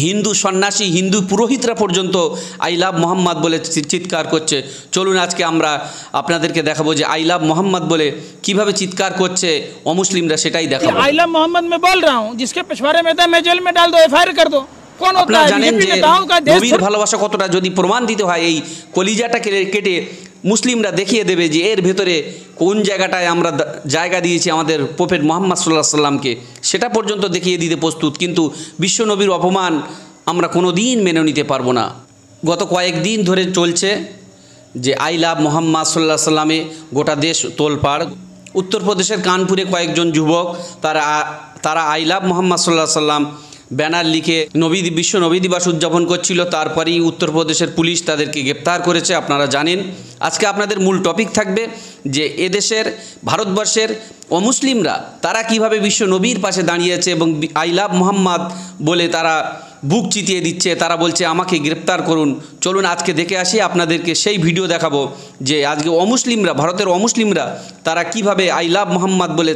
হিন্দু সন্ন্যাসী হিন্দু পুরোহিতরা পর্যন্ত I love Mohammad বলে চিৎকার করছে। চলুন আজকে আমরা আপনাদেরকে দেখাবো যে আই লাভ মোহাম্মদ বলে কিভাবে চিৎকার করছে অমুসলিমরা, সেটাই দেখাবো। আই লাভ মোহাম্মদ मैं बोल रहा हूं जिसके पिछवाड़े में था मैं जेल में डाल दो, एफआईआर कर दो। কোন আপনারা জানেন যে নবীর ভালোবাসা কতটা, যদি প্রমাণ দিতে হয় এই কলিজাটা কেটে মুসলিমরা দেখিয়ে দেবে যে এর ভেতরে কোন জায়গাটায় আমরা জায়গা দিয়েছি আমাদের প্রফেট মুহাম্মদ সাল্লাল্লাহু আলাইহি সাল্লামকে, সেটা পর্যন্ত দেখিয়ে দিতে প্রস্তুত। কিন্তু বিশ্ব নবীর অপমান আমরা কোনো দিন মেনে নিতে পারবো না। গত কয়েকদিন ধরে চলছে যে আই লাভ মুহাম্মদ সাল্লাল্লাহু আলাইহি সাল্লামে গোটা দেশ তোলপাড়। উত্তরপ্রদেশের কানপুরে কয়েকজন যুবক তারা আই লাভ মুহাম্মদ সাল্লাল্লাহু আলাইহি সাল্লাম ব্যানার লিখে বিশ্ব নবী দিবস উদযাপন করছিল। তারপরেই উত্তরপ্রদেশের পুলিশ তাদেরকে গ্রেপ্তার করেছে, আপনারা জানেন। আজকে আপনাদের মূল টপিক থাকবে যে এদেশের ভারতবর্ষের অমুসলিমরা তারা কিভাবে বিশ্ব নবীর পাশে দাঁড়িয়েছে এবং আই লাভ মুহাম্মদ বলে তারা বুক চিতিয়ে দিচ্ছে, তারা বলছে আমাকে গ্রেপ্তার করুন। চলুন আজকে দেখে আসি, আপনাদেরকে সেই ভিডিও দেখাবো যে আজকে অমুসলিমরা, ভারতের অমুসলিমরা তারা কিভাবে আই লাভ মুহাম্মদ বলে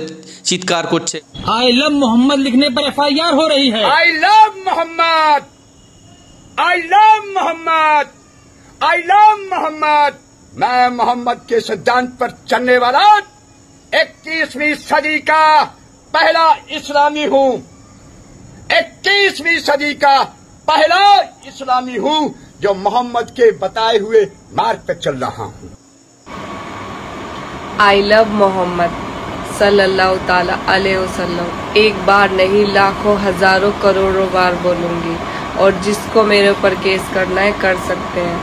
চিৎকার করছে। आई लव मोहम्मद लिखने पर एफआईआर हो रही है। I love Mohammad, I love Mohammad, I love Mohammad. मैं मोहम्मद के सिद्धांत पर चलने वाला 21वीं सदी का पहला इस्लामी हूँ, 21वीं सदी का पहला इस्लामी हूँ जो मोहम्मद के बताए हुए मार्ग पर चल रहा हूँ। आई लव मोहम्मद सल्लल्लाहु ताला अलैहि वसल्लम एक बार नहीं लाखों हजारों करोड़ों बार बोलूंगी, और जिसको मेरे ऊपर केस करना है कर सकते हैं।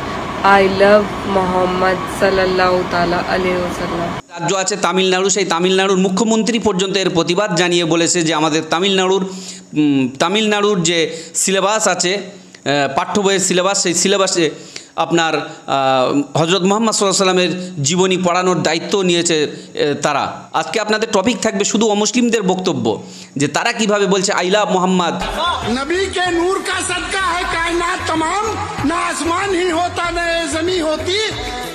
आई लव मोहम्मद सल्लल्लाहु ताला अलैहि वसल्लम। রাজ্য আছে তামিলনাড়ু, সেই তামিলনাড়ুর মুখ্যমন্ত্রী পর্যন্ত এর প্রতিবাদ জানিয়ে বলেছে যে আমাদের তামিলনাড়ুর যে সিলেবাস আছে, পাঠ্য বইয়ের সিলেবাস, সেই সিলেবাসে আপনার হজরত মুহাম্মদ সাল্লাল্লাহু আলাইহি সাল্লামের জীবনী পড়ানোর দায়িত্ব নিয়েছে তারা। আজকে আপনাদের টপিক থাকবে শুধু অমুসলিমদের বক্তব্য যে তারা কিভাবে বলছে আই লাভ মুহাম্মদ। नबी के नूर का सदका है कायनात तमाम, ना आसमान ही होता न जमीन होती,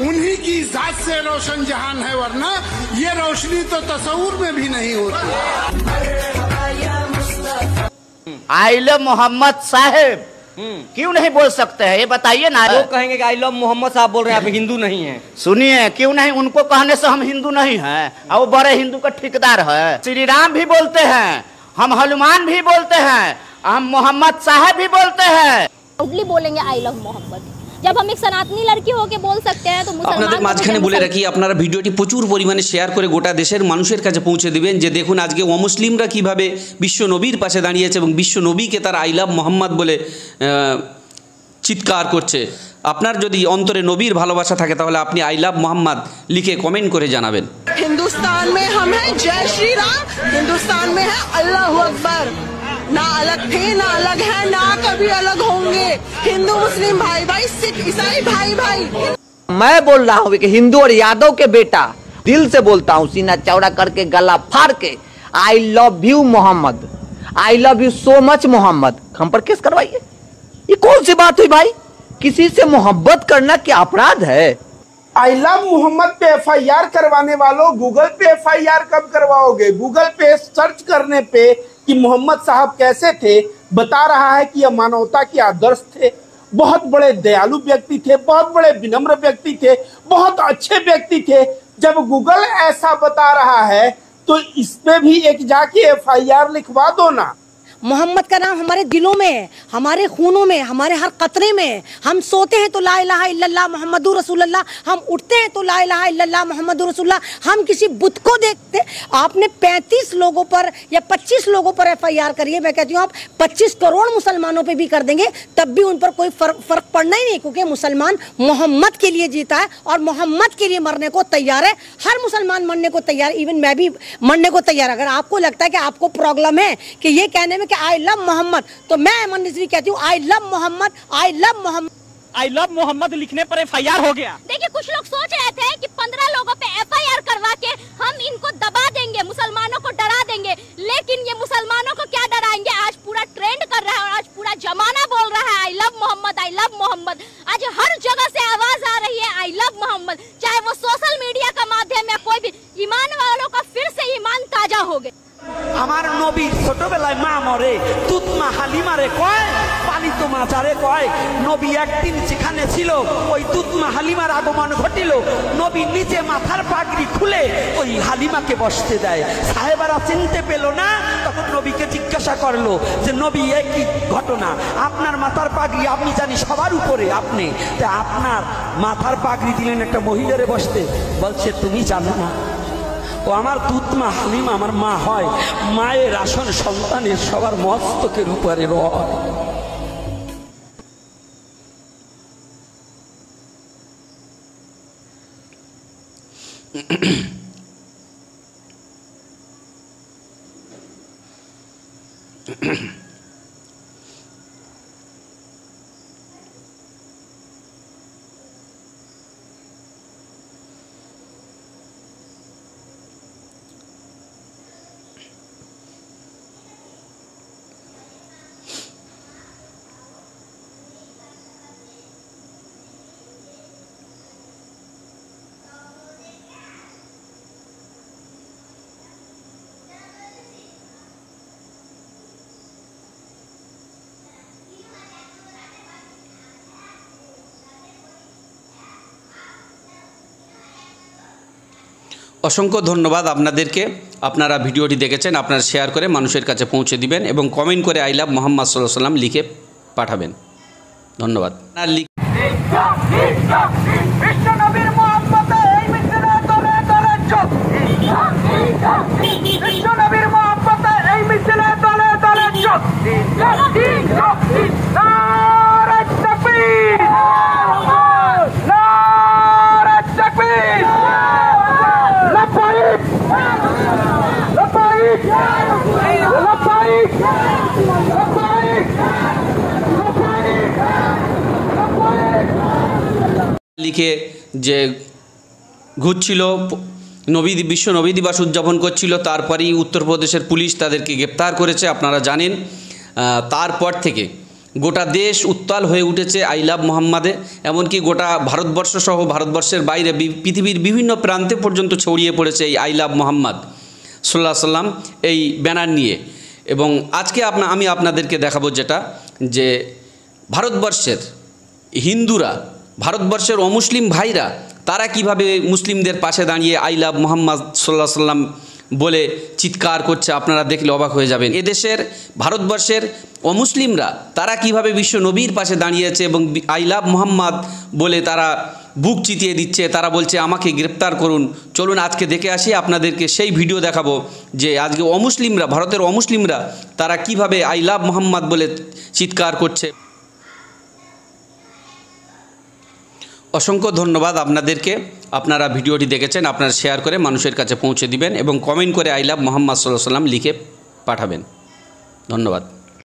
उन्हीं की जात से रोशन जहान है, वरना ये रोशनी तो तस्वूर में भी नहीं होती। आई लव मोहम्मद साहब क्यों नहीं बोल सकते हैं, ये बताइए ना। लोग कहेंगे कि आई लव मोहम्मद साहब बोल रहे हैं, आप हिंदू नहीं हैं। सुनिए, क्यों नहीं, उनको कहने से हम हिंदू नहीं हैं, और वो बड़े हिंदू का ठेकेदार है। श्री राम भी बोलते हैं, हम हनुमान भी बोलते हैं, हम मोहम्मद साहब भी बोलते हैं। प्राउडली बोलेंगे आई लव मोहम्मद। जब हम एक सनातनी लड़की होके बोल सकते हैं तो আপনাদের মাঝখানে বলে রাখি, আপনারা ভিডিওটি প্রচুর পরিমাণে শেয়ার করে গোটা দেশের মানুষের কাছে পৌঁছে দেবেন যে দেখুন আজকে অমুসলিমরা কিভাবে বিশ্ব নবীর পাশে দাঁড়িয়েছে এবং বিশ্ব নবীকে তারা আই লাভ মোহাম্মদ বলে চিৎকার করছে। আপনার যদি অন্তরে নবীর ভালোবাসা থাকে তাহলে আপনি আই লাভ মোহাম্মদ লিখে কমেন্ট করে জানাবেন। हिंदुस्तान में हम हैं जय श्री राम, हिंदुस्तान में है अल्लाह अकबर। ना अलग थे ना अलग है ना कभी अलग होंगे, हिंदू मुस्लिम भाई भाई, सिख ईसाई भाई भाई। मैं बोल रहा हूँ कि हिंदू और यादव के बेटा, दिल से बोलता हूँ, सीना चौड़ा करके गला फाड़ के, I love you Mohammad, I love you so much Mohammad. हम पर केस करवाइए, ये कौन सी बात हुई भाई? किसी से मोहब्बत करना क्या अपराध है? आई लव मोहम्मद पे एफआईआर करवाने वालों, गूगल पे एफआईआर कब करवाओगे? गूगल पे सर्च करने पे कि मोहम्मद साहब कैसे थे बता रहा है कि यह मानवता के आदर्श थे, बहुत बड़े दयालु व्यक्ति थे, बहुत बड़े विनम्र व्यक्ति थे, बहुत अच्छे व्यक्ति थे। जब गूगल ऐसा बता रहा है तो इसमें भी एक जाके एफआईआर लिखवा दो ना। मोहम्मद का नाम हमारे दिलों में है, हमारे खूनों में, हमारे हर कतरे में है। हम सोते हैं तो ला इलाहा इल्लल्लाह मुहम्मदुर रसूलुल्लाह, हम उठते हैं तो ला इलाहा इल्लल्लाह मुहम्मदुर रसूलुल्लाह। हम किसी बुत को देखते, आपने 35 लोगों पर या 25 लोगों पर एफआईआर करिए, मैं कहती हूँ आप 25 करोड़ मुसलमानों पे भी कर देंगे तब भी उन पर कोई फर्क पड़ना ही नहीं, क्योंकि मुसलमान मोहम्मद के लिए जीता है और मोहम्मद के लिए मरने को तैयार है। हर मुसलमान मरने को तैयार, इवन मैं भी मरने को तैयार। अगर आपको लगता है कि आपको प्रॉब्लम है कि ये कहने में आई लव मोहम्मद, तो मैं अमन रिजवी कहती हूँ I love Mohammad, I love Mohammad. I love Mohammad लिखने पर एफआईआर हो गया। देखिए कुछ लोग सोच रहे थे कि 15 लोगों पे एफआईआर करवा के हम इनको दबा देंगे, मुसलमानों को डरा देंगे, लेकिन ये मुसलमानों को क्या डराएंगे? आज पूरा ट्रेंड कर रहा है और आज पूरा जमाना बोल रहा है I love Mohammad, I love Mohammad. आज हर जगह से आवाज आ रही है आई लव मोहम्मद, चाहे वो सोशल मीडिया का माध्यम या कोई भी। ईमान वालों का फिर से ईमान ताजा हो गया। আমার নবী ছোটবেলায় মা মরে, দুধ মা হালিমারে কয়, পালিত সমাচারে কয় নবী একদিন যেখানে ছিল ওই তুতমা হালিমার আগমন ঘটিল, নবী নিচে মাথার পাগড়ি খুলে ওই হালিমাকে বসতে দেয়। সাহেবারা চিনতে পেল না, তখন নবীকে জিজ্ঞাসা করলো যে নবী এই কি ঘটনা, আপনার মাথার পাগড়ি আমি জানি সবার উপরে আপনি, তা আপনার মাথার পাগড়ি দিলেন একটা মহিলারে বসতে? বলছে তুমি জানো না, ও আমার তুতমা হালিমা আমার মা হয়, মায়ের আসন সন্তানের সবার মস্তকের উপরে রয়। অসংখ্য ধন্যবাদ আপনাদেরকে। আপনারা ভিডিওটি দেখেছেন, আপনারা শেয়ার করে মানুষের কাছে পৌঁছে দিবেন এবং কমেন্ট করে আই লাভ মোহাম্মদ সাল্লাল্লাহু আলাইহি ওয়াসাল্লাম লিখে পাঠাবেন। ধন্যবাদ। লিখে যে ঘুরছিল, বিশ্ব নবী দিবস উদযাপন করছিল, তারপরেই উত্তরপ্রদেশের পুলিশ তাদেরকে গ্রেপ্তার করেছে, আপনারা জানেন। তারপর থেকে গোটা দেশ উত্তাল হয়ে উঠেছে আই লাভ মোহাম্মদে, এমনকি গোটা ভারতবর্ষ সহ ভারতবর্ষের বাইরে পৃথিবীর বিভিন্ন প্রান্তে পর্যন্ত ছড়িয়ে পড়েছে এই আই লাভ মোহাম্মদ সাল্লাল্লাহু আলাইহি ওয়াসাল্লাম এই ব্যানার নিয়ে। এবং আজকে আমি আপনাদেরকে দেখাবো যেটা, যে ভারতবর্ষের হিন্দুরা, ভারতবর্ষের অমুসলিম ভাইরা তারা কিভাবে মুসলিমদের পাশে দাঁড়িয়ে আই লাভ মোহাম্মদ সাল্লাল্লাহু আলাইহি ওয়াসাল্লাম বলে চিৎকার করছে, আপনারা দেখলে অবাক হয়ে যাবেন। এদেশের ভারতবর্ষের অমুসলিমরা তারা কিভাবে বিশ্ব নবীর পাশে দাঁড়িয়েছে এবং আই লাভ মোহাম্মদ বলে তারা বুক চিতিয়ে দিচ্ছে, তারা বলছে আমাকে গ্রেপ্তার করুন। চলুন আজকে দেখে আসি, আপনাদেরকে সেই ভিডিও দেখাবো যে আজকে অমুসলিমরা, ভারতের অমুসলিমরা তারা কিভাবে আই লাভ মোহাম্মদ বলে চিৎকার করছে। অসংখ্য ধন্যবাদ আপনাদেরকে। আপনারা ভিডিওটি দেখেছেন, আপনারা শেয়ার করে মানুষের কাছে পৌঁছে দিবেন এবং কমেন্ট করে আই লাভ মোহাম্মদ সাল্লাল্লাহু আলাইহি ওয়াসাল্লাম লিখে পাঠাবেন। ধন্যবাদ।